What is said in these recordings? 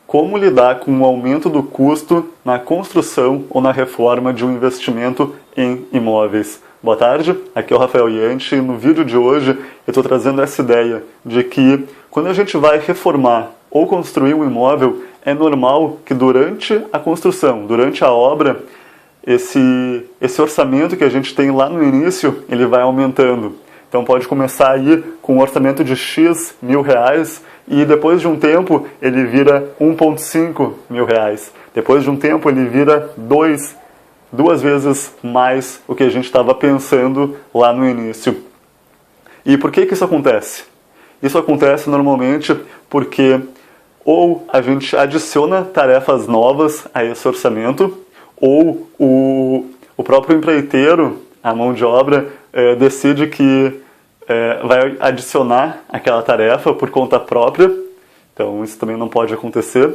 como lidar com o aumento do custo na construção ou na reforma de um investimento em imóveis. Boa tarde, aqui é o Rafael Yanti e no vídeo de hoje eu estou trazendo essa ideia de que quando a gente vai reformar ou construir um imóvel, é normal que durante a construção, durante a obra, esse orçamento que a gente tem lá no início, ele vai aumentando. Então pode começar aí com um orçamento de X mil reais e depois de um tempo ele vira 1,5 mil reais. Depois de um tempo ele vira duas vezes mais o que a gente estava pensando lá no início. E por que isso acontece? Isso acontece normalmente porque ou a gente adiciona tarefas novas a esse orçamento, ou o próprio empreiteiro, a mão de obra, decide que vai adicionar aquela tarefa por conta própria. Então isso também não pode acontecer.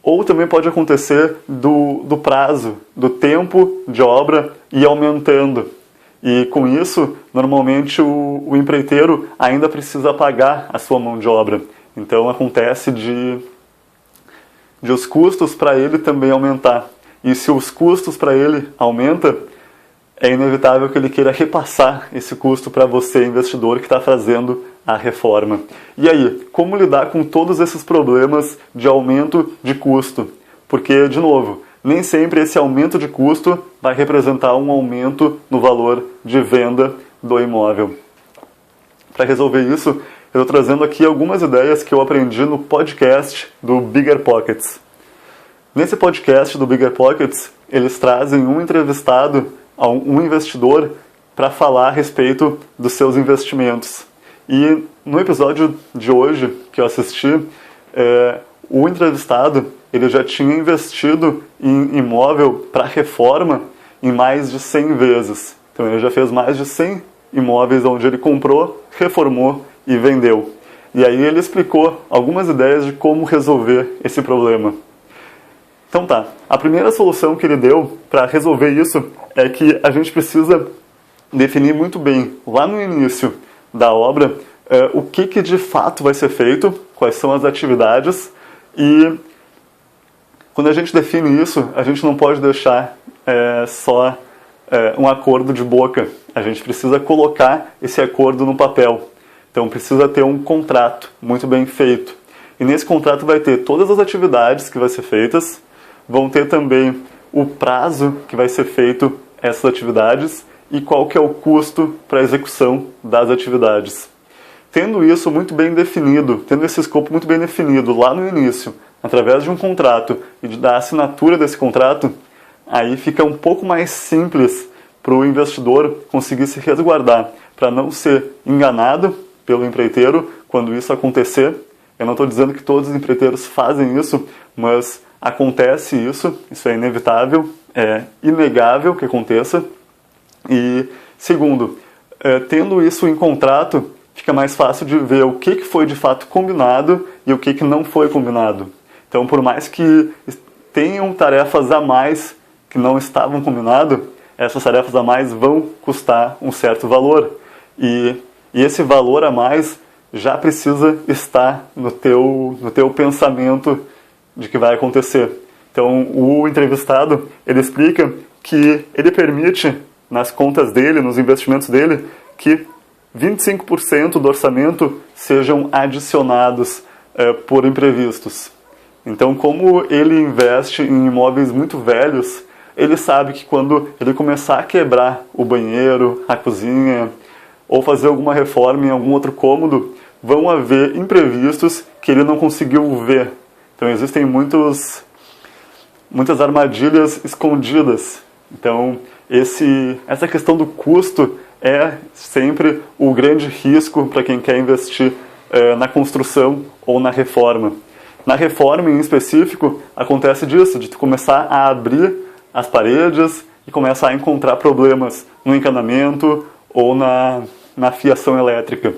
Ou também pode acontecer do prazo, do tempo de obra ir aumentando. E com isso, normalmente o empreiteiro ainda precisa pagar a sua mão de obra. Então acontece de os custos para ele também aumentar. E se os custos para ele aumentam, é inevitável que ele queira repassar esse custo para você, investidor, que está fazendo a reforma. E aí, como lidar com todos esses problemas de aumento de custo? Porque, de novo, nem sempre esse aumento de custo vai representar um aumento no valor de venda do imóvel. Para resolver isso, eu estou trazendo aqui algumas ideias que eu aprendi no podcast do Bigger Pockets. Nesse podcast do Bigger Pockets, eles trazem um entrevistado, um investidor, para falar a respeito dos seus investimentos. E no episódio de hoje que eu assisti, o entrevistado ele já tinha investido em imóvel para reforma em mais de 100 vezes. Então ele já fez mais de 100 imóveis onde ele comprou, reformou e vendeu. E aí ele explicou algumas ideias de como resolver esse problema. Então tá, a primeira solução que ele deu para resolver isso é que a gente precisa definir muito bem, lá no início da obra, o que de fato vai ser feito, quais são as atividades, e quando a gente define isso, a gente não pode deixar só um acordo de boca. A gente precisa colocar esse acordo no papel. Então precisa ter um contrato muito bem feito. E nesse contrato vai ter todas as atividades que vão ser feitas, vão ter também o prazo que vai ser feito essas atividades e qual que é o custo para a execução das atividades. Tendo isso muito bem definido, tendo esse escopo muito bem definido lá no início, através de um contrato e da assinatura desse contrato, aí fica um pouco mais simples para o investidor conseguir se resguardar, para não ser enganado pelo empreiteiro quando isso acontecer. Eu não estou dizendo que todos os empreiteiros fazem isso, mas acontece isso é inevitável, é inegável que aconteça. E segundo, tendo isso em contrato, fica mais fácil de ver o que foi de fato combinado e o que não foi combinado. Então, por mais que tenham tarefas a mais que não estavam combinadas, essas tarefas a mais vão custar um certo valor. E esse valor a mais já precisa estar no teu pensamento de que vai acontecer. Então, o entrevistado, ele explica que ele permite, nas contas dele, nos investimentos dele, que 25% do orçamento sejam adicionados por imprevistos. Então, como ele investe em imóveis muito velhos, ele sabe que quando ele começar a quebrar o banheiro, a cozinha, ou fazer alguma reforma em algum outro cômodo, vão haver imprevistos que ele não conseguiu ver. Então existem muitas armadilhas escondidas. Então essa questão do custo é sempre o grande risco para quem quer investir na construção ou na reforma. Na reforma, em específico, acontece disso, de tu começar a abrir as paredes e começar a encontrar problemas no encanamento ou na fiação elétrica.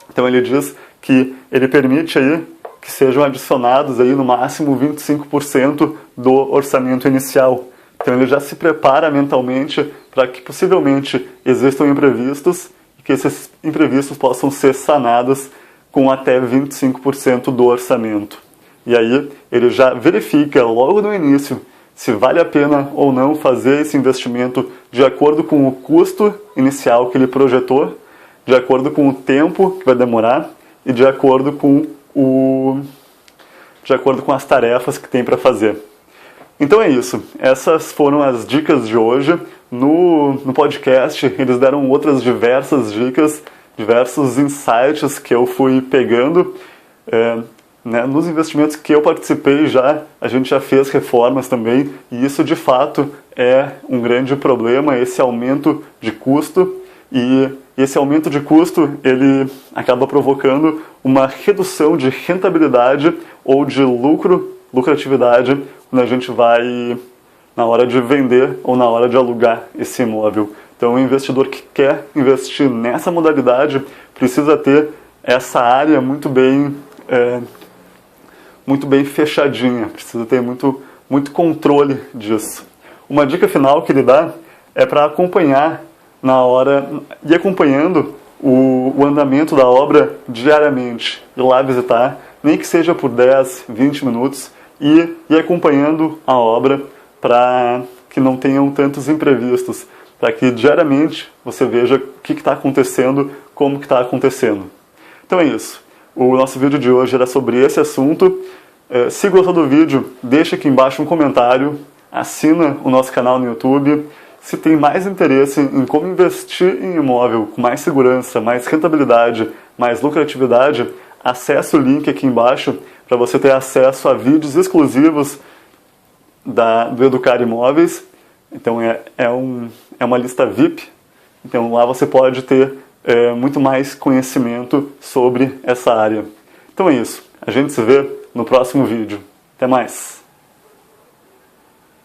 Então ele diz que ele permite aí que sejam adicionados aí no máximo 25% do orçamento inicial. Então ele já se prepara mentalmente para que possivelmente existam imprevistos e que esses imprevistos possam ser sanados com até 25% do orçamento. E aí ele já verifica logo no início se vale a pena ou não fazer esse investimento de acordo com o custo inicial que ele projetou, de acordo com o tempo que vai demorar e de acordo com as tarefas que tem para fazer. Então é isso. Essas foram as dicas de hoje. No podcast eles deram outras diversas dicas, diversos insights que eu fui pegando. Nos investimentos que eu participei a gente já fez reformas também, e isso de fato é um grande problema, esse aumento de custo, e esse aumento de custo ele acaba provocando uma redução de rentabilidade ou de lucratividade quando a gente vai na hora de vender ou na hora de alugar esse imóvel. Então o investidor que quer investir nessa modalidade precisa ter essa área muito bem fechadinha, precisa ter muito controle disso. Uma dica final que ele dá é para acompanhar ir acompanhando o andamento da obra diariamente, ir lá visitar, nem que seja por 10, 20 minutos, e ir acompanhando a obra para que não tenham tantos imprevistos, para que diariamente você veja o que está acontecendo, como que está acontecendo. Então é isso. O nosso vídeo de hoje era sobre esse assunto. Se gostou do vídeo, deixa aqui embaixo um comentário, assina o nosso canal no YouTube. Se tem mais interesse em como investir em imóvel com mais segurança, mais rentabilidade, mais lucratividade, acesse o link aqui embaixo para você ter acesso a vídeos exclusivos do Educar Imóveis. Então é uma lista VIP, então lá você pode ter muito mais conhecimento sobre essa área. Então é isso, a gente se vê no próximo vídeo. Até mais!